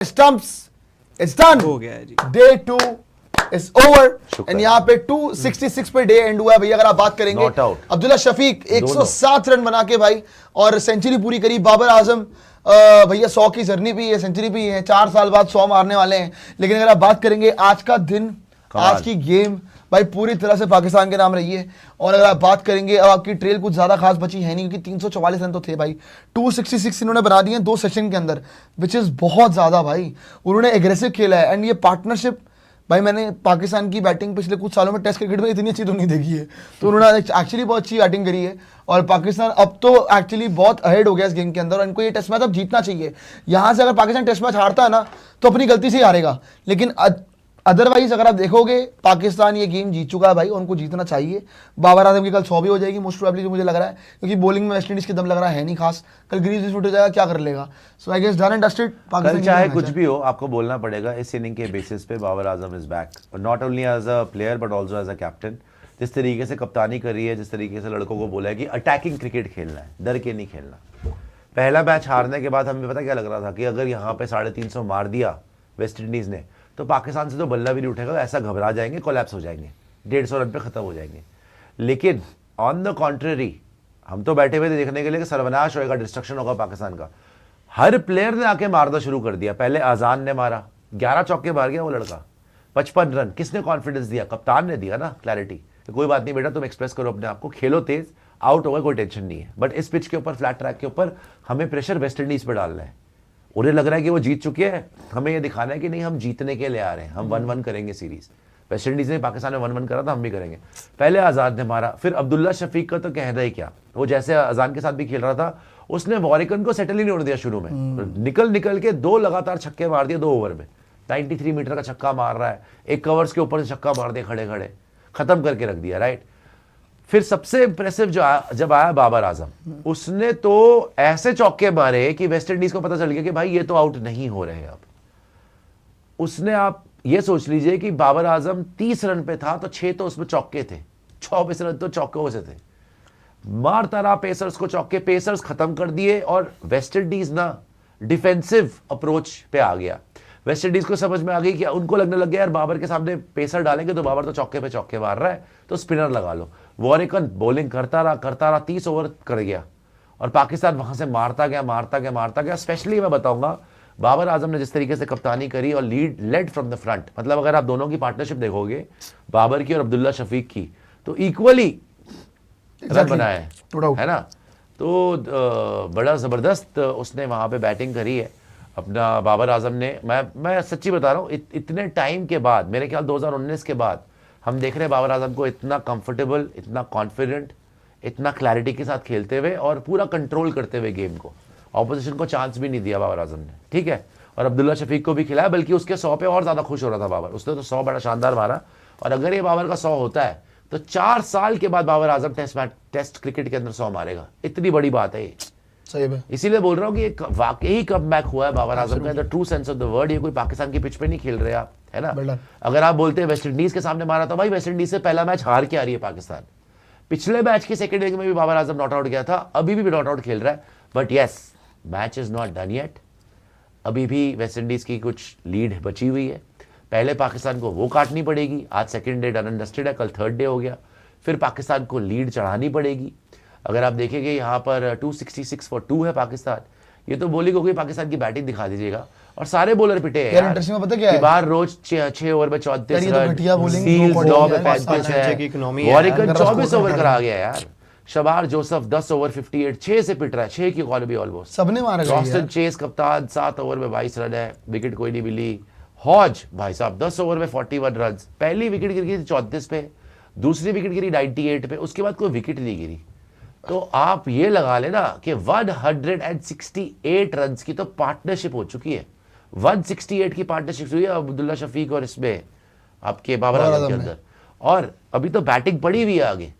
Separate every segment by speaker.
Speaker 1: Stumps it's done,
Speaker 2: हो गया है जी।
Speaker 1: डे 2 इज ओवर एंड यहाँ पे 266 पे डे एंड हुआ है भैया। अगर आप बात करेंगे
Speaker 3: Not out.
Speaker 1: Abdullah Shafique 107 run बना के भाई और सेंचुरी पूरी करी। बाबर आजम भैया 100 की जर्नी पे है, सेंचुरी पे है, 4 साल बाद 100 मारने वाले हैं। लेकिन अगर आप बात करेंगे आज का दिन, आज की गेम भाई पूरी तरह से पाकिस्तान के नाम रही है। और अगर आप बात करेंगे, अब आपकी ट्रेल कुछ ज्यादा खास बची है नहीं, क्योंकि 344 रन तो थे भाई, 266 इन्होंने बना दिए 2 सेशन के अंदर, विच इज बहुत ज्यादा भाई। उन्होंने एग्रेसिव खेला है एंड ये पार्टनरशिप भाई, मैंने पाकिस्तान की बैटिंग पिछले कुछ सालों में टेस्ट क्रिकेट में इतनी अच्छी तो नहीं देखी है। तो उन्होंने एक्चुअली बहुत अच्छी बैटिंग करी है और पाकिस्तान अब तो एक्चुअली बहुत अहेड हो गया इस गेम के अंदर और इनको ये टेस्ट मैच अब जीतना चाहिए। यहाँ से अगर पाकिस्तान टेस्ट मैच हारता है ना तो अपनी गलती से ही हारेगा, लेकिन अदरवाइज अगर आप देखोगे पाकिस्तान ये गेम जीत चुका है भाई, उनको जीतना चाहिए। बाबर आजम की कल 100 भी हो जाएगी मोस्ट प्रोबेबली, जो मुझे लग रहा है, क्योंकि बॉलिंग में वेस्टइंडीज के दम लग रहा है नहीं खास। कल ग्रीज छूट जाएगा, क्या कर लेगा। So I guess done and dusted Pakistan.
Speaker 3: चाहे कुछ भी हो, आपको बोलना पड़ेगा इस इनिंग के बेसिस पे Babar Azam is back, not only as a player but also as a captain. जिस तरीके से कप्तानी करी है, जिस तरीके से लड़कों को बोला है कि अटैकिंग क्रिकेट खेलना है, डर के नहीं खेलना। पहला मैच हारने के बाद हमें पता क्या लग रहा था कि अगर यहाँ पे 350 मार दिया वेस्ट इंडीज ने तो पाकिस्तान से तो बल्ला भी नहीं उठेगा, ऐसा घबरा जाएंगे, कोलैप्स हो जाएंगे, 150 रन पे खत्म हो जाएंगे। लेकिन ऑन द कॉन्ट्ररी हम तो बैठे हुए थे देखने के लिए कि सर्वनाश होएगा, डिस्ट्रक्शन होगा पाकिस्तान का। हर प्लेयर ने आके मारना शुरू कर दिया। पहले अजान ने मारा, 11 चौके मार गया वो लड़का, 55 रन। किसने कॉन्फिडेंस दिया? कप्तान ने दिया ना, क्लैरिटी। तो कोई बात नहीं बेटा, तुम एक्सप्रेस करो अपने आप को, खेलो तेज, आउट होगा कोई टेंशन नहीं है। बट इस पिच के ऊपर, फ्लैट ट्रैक के ऊपर हमें प्रेशर वेस्ट इंडीज पर डालना है। उन्हें लग रहा है कि वो जीत चुके हैं, हमें ये दिखाना है कि नहीं हम जीतने के लिए आ रहे हैं, हम 1-1 करेंगे सीरीज। वेस्ट इंडीज ने पाकिस्तान में 1-1 करा था, हम भी करेंगे। पहले आजाद ने मारा, फिर अब्दुल्ला शफीक का तो कहना ही क्या, वो जैसे अजान के साथ भी खेल रहा था, उसने वॉरिकन को सेटल ही नहीं होने दिया शुरू में। निकल के 2 लगातार छक्के मार दिए 2 ओवर में। 93 मीटर का छक्का मार रहा है, एक कवर्स के ऊपर से छक्का मार दिया खड़े खड़े, खत्म करके रख दिया, राइट। फिर सबसे इंप्रेसिव जब आया बाबर आजम, उसने तो ऐसे चौके मारे कि वेस्ट इंडीज को पता चल गया कि भाई ये तो आउट नहीं हो रहे हैं अब। उसने, आप ये सोच लीजिए कि बाबर आजम 30 रन पे था तो 6 तो उसमें चौके थे, 24 रन तो चौकों से थे। मारता रहा पेसर्स को चौके, पेसर्स खत्म कर दिए और वेस्ट इंडीज ना डिफेंसिव अप्रोच पे आ गया। वेस्ट इंडीज को समझ में आ गई कि उनको लगने लग गया यार बाबर के सामने पेसर डालेंगे तो बाबर तो चौके पे चौके मार रहा है, तो स्पिनर लगा लो। वॉरिकन बॉलिंग करता रहा 30 ओवर कर गया और पाकिस्तान वहां से मारता गया। स्पेशली मैं बताऊंगा बाबर आजम ने जिस तरीके से कप्तानी करी और लेड फ्रॉम द फ्रंट, मतलब अगर आप दोनों की पार्टनरशिप देखोगे, बाबर की और अब्दुल्ला शफीक की, तो इक्वली रन बनाए है ना। तो बड़ा जबरदस्त उसने वहां पे बैटिंग करी है अपना बाबर आजम ने। मैं सच्ची बता रहा हूँ, इतने टाइम के बाद, मेरे ख्याल 2019 के बाद हम देख रहे हैं बाबर आजम को इतना कंफर्टेबल, इतना कॉन्फिडेंट, इतना क्लैरिटी के साथ खेलते हुए और पूरा कंट्रोल करते हुए गेम को। ऑपोजिशन को चांस भी नहीं दिया बाबर आजम ने, ठीक है। और अब्दुल्ला शफीक को भी खिलाया, बल्कि उसके 100 पे और ज़्यादा खुश हो रहा था बाबर। उसने तो 100 बड़ा शानदार मारा। और अगर ये बाबर का 100 होता है तो 4 साल के बाद बाबर आजम टेस्ट क्रिकेट के अंदर 100 मारेगा। इतनी बड़ी बात है ये,
Speaker 1: सही है।
Speaker 3: इसीलिए बोल रहा हूँ कि एक वाकई कमबैक हुआ है बाबर आजम का, the true sense of the word. ये कोई पाकिस्तान की पिच पे नहीं खेल रहे आप, है ना। अगर आप बोलते हैं वेस्ट इंडीज के सामने मारा, तो भाई वेस्ट इंडीज से पहला मैच हार के आ रही है पाकिस्तान। पिछले मैच के सेकंड इनिंग में भी बाबर आजम नॉट आउट गया था, अभी भी नॉट आउट खेल रहा है। But yes, match is not done yet. अभी भी वेस्ट इंडीज की कुछ लीड बची हुई है, पहले पाकिस्तान को वो काटनी पड़ेगी। आज second day done and dusted है, कल थर्ड डे हो गया, फिर पाकिस्तान को लीड चढ़ानी पड़ेगी। अगर आप देखेंगे यहाँ पर 266 फॉर 2 है पाकिस्तान। ये तो बॉलिंग हो गई, पाकिस्तान की बैटिंग दिखा दीजिएगा और सारे बॉलर पिटे हैं यार।
Speaker 1: इंटरेस्टिंग पता क्या है,
Speaker 3: बाहर रोज 6 ओवर में 34 रन, सील्स 9 में 35 है, वॉरिकन 24 ओवर करा गया यार। शबार जोसेफ 10 ओवर 58, 6 से पिट रहा है, 6 की इकोनॉमी ऑलमोस्ट।
Speaker 1: सबने मारा।
Speaker 3: रॉस्टन चेस कप्तान 7 ओवर में 22 रन है, विकेट कोई नहीं मिली। हॉज भाई साहब 10 ओवर में 41 रन। पहली विकेट गिर गई 34 पे, दूसरी विकेट गिरी 98 पे, उसके बाद कोई विकेट नहीं गिरी। तो आप ये लगा लेना कि 168 रन की तो पार्टनरशिप हो चुकी है। 168 की पार्टनरशिप हुई है अब्दुल्ला शफीक और इसमें आपके बाबर आजम के अंदर। और अभी तो बैटिंग पड़ी हुई है आगे,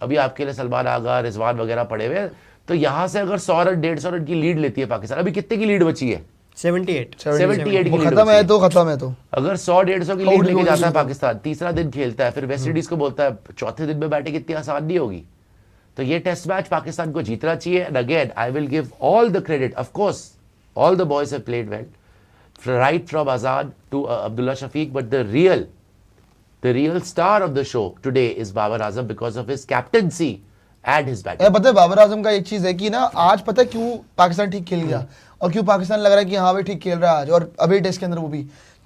Speaker 3: अभी आपके लिए सलमान आगा, रिजवान वगैरह पड़े हुए हैं। तो यहां से अगर 100 रन 150 रन की लीड लेती है पाकिस्तान, अभी कितने की लीड बची है?
Speaker 2: 78
Speaker 3: की
Speaker 1: खत्म है तो खत्म है। तो
Speaker 3: अगर 100-150 की लीड लेके जाता है पाकिस्तान, तीसरा दिन खेलता है, फिर वेस्ट इंडीज को बोलता है चौथे दिन में बैटिंग इतनी आसान नहीं होगी। तो ये टेस्ट मैच पाकिस्तान को जीतना चाहिए। And again I will give all the credit, of course all the boys have played well. right from Azad to Abdullah Shafiq, but the real star of the show today is Babar Azam because of his captaincy and his batting.
Speaker 1: पता है बाबर आजम का एक चीज है कि ना आज पता है क्यों पाकिस्तान ठीक खेल गया और क्यों पाकिस्तान लग रहा है कि हाँ भाई ठीक खेल रहा है आज, और अभी टेस्ट के अंदर वो भी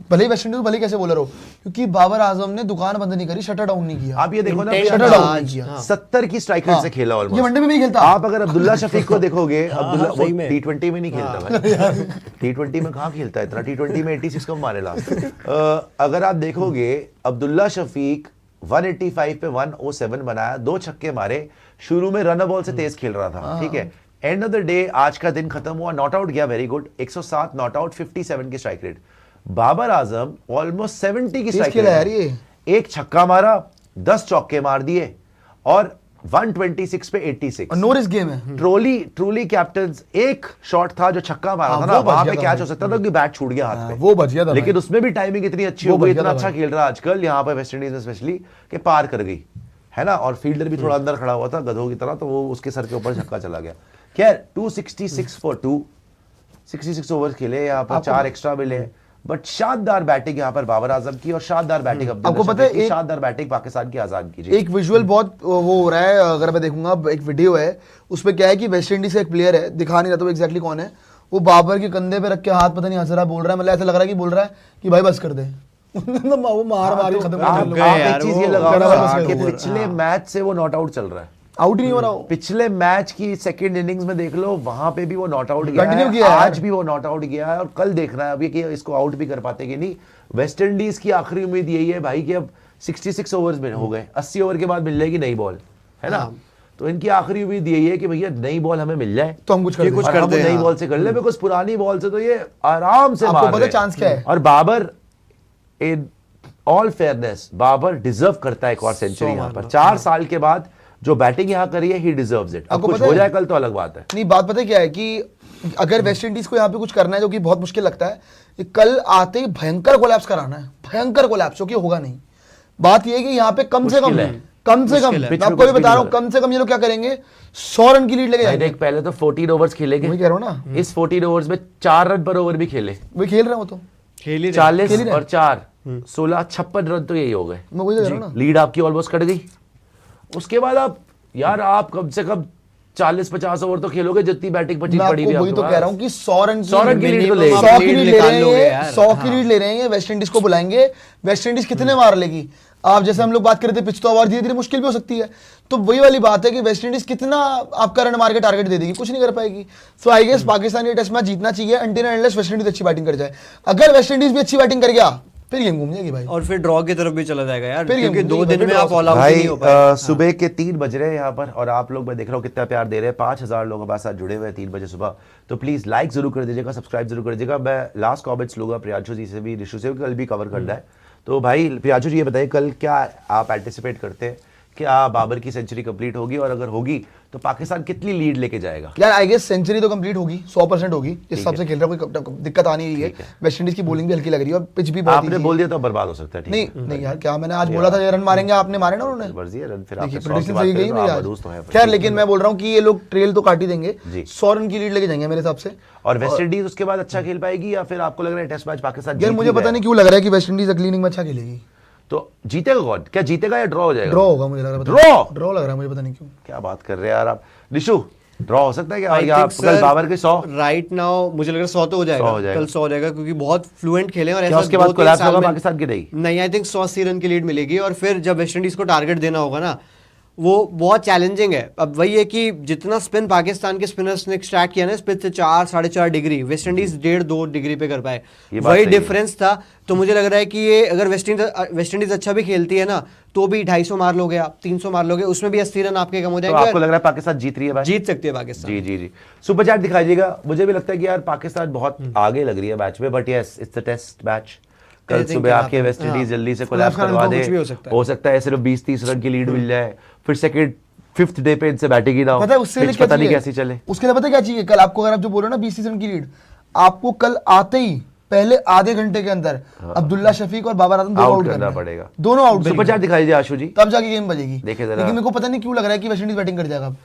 Speaker 1: भले ही वेस्ट इंडीज भले कैसे बोल रहे हो, क्योंकि बाबर आजम ने दुकान बंद नहीं करी, शटर डाउन नहीं किया।
Speaker 3: आप ये देखो ना,
Speaker 1: शटर डाउन नहीं किया।
Speaker 3: 70 की स्ट्राइक रेट से खेला
Speaker 1: ये
Speaker 3: ऑलमोस्ट।
Speaker 1: वनडे में भी खेलता।
Speaker 3: आप अगर अब्दुल्ला शफीक को देखोगे, अब्दुल्ला
Speaker 2: सही में।
Speaker 3: T20 में नहीं खेलता भाई, T20 में कहाँ खेलता है इतना, T20 में 86 कब मारे लास्ट। अगर आप देखोगे अब्दुल्ला शफीक 185 पे 107 बनाया, 2 छक्के मारे, शुरू में रनर बॉल से तेज खेल रहा था, ठीक है। एंड ऑफ द डे आज का दिन खत्म हुआ, नॉट आउट गया, वेरी गुड, 107 नॉट आउट, 57 की strike rate. Babar Azam almost 70 की स्ट्राइक रेट, एक छक्का मारा, 10 चौके मार दिए और 126 पे 86।
Speaker 1: नो रिस्क गेम है।
Speaker 3: ट्रूली कैप्टन, एक शॉट था जो छक्का मारा था ना, वहां पे कैच हो सकता था कि बैट छूट गया हाथ पे,
Speaker 1: वो बच गया था,
Speaker 3: लेकिन उसमें भी टाइमिंग इतनी अच्छी हो गई, इतना अच्छा खेल रहा आजकल यहाँ पे वेस्ट इंडीज में स्पेशली, कि पार कर गई है ना। और फील्डर भी थोड़ा अंदर खड़ा हुआ था गधों की तरह, तो वो उसके सर के ऊपर छक्का चला गया। खैर 266 फॉर 2, 66 ओवर खेले, यहाँ पर 4 एक्स्ट्रा मिले, बट शानदार बैटिंग यहाँ पर बाबर आजम की और शानदार बैटिंग
Speaker 1: आपको पता है
Speaker 3: शानदार बैटिंग पाकिस्तान की आजाद की।
Speaker 1: एक विजुअल बहुत वो हो रहा है, अगर मैं देखूंगा एक वीडियो है उसमें क्या है कि वेस्ट इंडीज का एक प्लेयर है, दिखा नहीं रहा तो एग्जैक्टली कौन है, वो बाबर के कंधे पे रख के हाथ पता नहीं हंस रहा, बोल रहा है, मतलब ऐसा लग रहा है कि बोल रहा है कि भाई बस कर दे। वो मार के खत्म कर दिया।
Speaker 3: आप एक चीज ये लगाओ कि पिछले मैच से वो नॉट आउट चल रहा है,
Speaker 1: आउट ही नहीं हो रहा।
Speaker 3: पिछले मैच की सेकंड इनिंग्स में देख लो, वहां पे भी वो नॉट आउट गया
Speaker 1: Continue
Speaker 3: है,
Speaker 1: किया है।
Speaker 3: आज भी वो नॉट आउट गया है और कल देखना है अभी कि इसको आउट भी कर पाते कि नहीं। वेस्ट इंडीज की आखिरी उम्मीद यही है भाई कि अब 66 ओवर्स में हो गए, 80 ओवर के बाद मिल जाएगी नई बॉल, है ना। तो इनकी आखिरी उम्मीद यही है कि भैया नई बॉल हमें मिल जाए
Speaker 1: तो हम कुछ कर
Speaker 3: दे, नई बॉल से कर ले, बिकॉज पुरानी बॉल से तो ये आराम से मार रहे हैं।
Speaker 1: चांस क्या है?
Speaker 3: और Babar, in all fairness, Babar deserve करता है एक और सेंचुरी यहाँ पर। 4 साल के बाद जो बैटिंग यहाँ करी है, ही डिजर्व्स इट। अब कुछ हो जाए कल तो अलग बात है।
Speaker 1: नहीं, बात पता है क्या है कि अगर वेस्ट इंडीज को यहाँ पे कुछ करना है, जो कि बहुत मुश्किल लगता है, कि कल आते ही भयंकर कोलैप्स कराना है, भयंकर कोलैप्स, जो कि होगा नहीं। बात ये है कि यहाँ पे कम से कम मैं आपको भी बता रहा हूँ, कम से कम ये लोग क्या करेंगे, 100 रन की लीड लेके जाएंगे।
Speaker 3: देख, पहले तो 14 ओवर्स खेलेंगे,
Speaker 1: मैं कह रहा हूँ ना,
Speaker 3: इस 14 ओवर्स में 4 रन पर ओवर भी खेले,
Speaker 1: वही खेल रहे हैं वो तो,
Speaker 3: 40 और 4 16 56 रन तो यही हो गए।
Speaker 1: मैं वही कह रहा हूँ ना,
Speaker 3: लीड आपकी ऑलमोस्ट कट गई। उसके बाद आप यार आप कम से कम 40-50 ओवर तो खेलोगे, जितनी बैटिंग पड़ी
Speaker 1: मैं
Speaker 3: पड़ी
Speaker 1: आपको वही तो कह रहा हूँ कि 100 रन
Speaker 3: की लीड तो ले
Speaker 1: 100 की लीड ले रहे हैं, 100 की लीड ले रहे हैं, वेस्ट इंडीज को बुलाएंगे, वेस्ट इंडीज कितने मार लेगी। आप जैसे हम लोग बात कर रहे थे पिच तो ओवर धीरे धीरे मुश्किल भी हो सकती है, तो वही वाली बात है कि वेस्ट इंडीज कितना आपका रन मार के टारगेट दे देगी, कुछ नहीं कर पाएगी। सो आई गेस पाकिस्तान ये टेस्ट मैच जीतना चाहिए until and unless West Indies अच्छी बैटिंग कर जाए। अगर वेस्ट इंडीज भी अच्छी बैटिंग कर गया फिर गेम घूम जाएगी भाई,
Speaker 2: और फिर ड्रॉ की तरफ भी चला जाएगा यार,
Speaker 1: फिर
Speaker 2: क्योंकि
Speaker 1: गेम
Speaker 2: 2 दिन में आप ऑल आउट
Speaker 3: भाई
Speaker 2: नहीं हो पाए।
Speaker 3: सुबह के 3 बज रहे हैं यहाँ पर, और आप लोग मैं देख रहा हूँ कितना प्यार दे रहे हैं, 5000 लोग हमारे साथ जुड़े हुए हैं 3 बजे सुबह। तो प्लीज लाइक जरूर कर दीजिएगा, सब्सक्राइब जरूर कर दीजिएगा। मैं लास्ट कॉमेंट्स लूंगा प्रियांशु जी से भी, ऋषु से भी, कल भी कवर करना है। तो भाई प्रियांशु जी ये बताइए, कल क्या आप एंटिसिपेट करते हैं, क्या बाबर की सेंचुरी कंप्लीट होगी, और अगर होगी तो पाकिस्तान कितनी लीड लेके जाएगा?
Speaker 1: यार आई गेस सेंचुरी तो कंप्लीट होगी, 100% होगी, जिस हिसाब से खेल रहा है कोई दिक्कत आनी रही है। वेस्ट इंडीज की बॉलिंग भी हल्की लग रही है और पिच भी बहुत
Speaker 3: आपने बोल दिया तो बर्बाद हो सकता है।
Speaker 1: नहीं यार, क्या मैंने आज बोला था ये रन मारेंगे, आपने मारे ना उन्होंने,
Speaker 3: मर्जी है, रन फिर
Speaker 1: देखिए
Speaker 3: आपने
Speaker 1: प्रेडिक्शन
Speaker 3: 100
Speaker 1: सही गई मेरी आज। खैर लेकिन मैं बोल रहा हूँ कि ये लोग ट्रेल तो काट ही देंगे, 100 रन की लीड लेके जाएंगे मेरे हिसाब से।
Speaker 3: और वेस्ट इंडीज उसके बाद अच्छा खेल पाएगी, या फिर आपको लग रहा है टेस्ट मैच पाकिस्तान
Speaker 1: यार मुझे पता नहीं क्यों लग रहा है कि वेस्ट इंडीज अगली इनिंग में अच्छा खेलेगी।
Speaker 3: तो जीतेगा कौन? क्या जीतेगा या ड्रॉ हो जाएगा?
Speaker 1: ड्रॉ होगा मुझे लग रहा है, ड्रॉ लग रहा है मुझे, पता नहीं क्यों।
Speaker 3: क्या बात कर रहे हैं यार आप। निशु, ड्रॉ हो सकता है क्या? आप कल बाबर के 100
Speaker 2: राइट नाउ मुझे लग रहा है 100 तो हो जाएगा, कल 100 हो जाएगा, क्योंकि बहुत फ्लुएंट खेले और ऐसा
Speaker 3: उसके बाद कोलैप्स होगा पाकिस्तान की?
Speaker 2: नहीं, आई थिंक 180 रन की लीड मिलेगी, और फिर जब वेस्ट इंडीज को टारगेट देना होगा ना, वो बहुत चैलेंजिंग है। अब वही है कि जितना स्पिन पाकिस्तान के स्पिनर्स ने एक्सट्रैक्ट किया ना स्पिन से 4-4.5 डिग्री, वेस्ट इंडीज 1.5-2 डिग्री पे कर पाए, वही डिफरेंस था। तो मुझे लग रहा है कि ये अगर वेस्ट इंडीज अच्छा भी खेलती है ना, तो भी 250 मार लोगे आप, 300 मार लोगे, उसमें भी 80 रन आपके कम हो जाएंगे।
Speaker 3: तो आपको लग रहा है पाकिस्तान जीत रही है भाई?
Speaker 2: जीत सकती है पाकिस्तान।
Speaker 3: जी सुपर चैट दिखाइएगा। मुझे भी लगता है कि यार पाकिस्तान बहुत आगे लग रही है मैच में, but yes it's the test match. कल सुबह आके वेस्ट इंडीज जल्दी से कोलैप्स करवा दे, हो सकता है सिर्फ 20-30 रन की लीड मिल जाए, फिर सेकंड 5th डे पे इनसे बैटिंग ही ना हो,
Speaker 1: पता है उससे
Speaker 3: पता नहीं कैसी चले।
Speaker 1: उसके लिए पता है क्या चाहिए कल आपको? अगर आप जो बोल रहे हो ना 20-30 रन की लीड, आपको कल आते ही पहले आधे घंटे के अंदर अब्दुल्ला शफीक और बाबर आजम दोनों आउट करना पड़ेगा, दोनों आउट।
Speaker 3: सुपर चैट दिखाई दीजिए आशु जी,
Speaker 1: तब जाके गेम बजेगी।
Speaker 3: देखिए जरा।
Speaker 1: लेकिन मेरे को पता नहीं क्यों लग रहा है कि वेस्ट इंडीज बैटिंग कर जाएगा।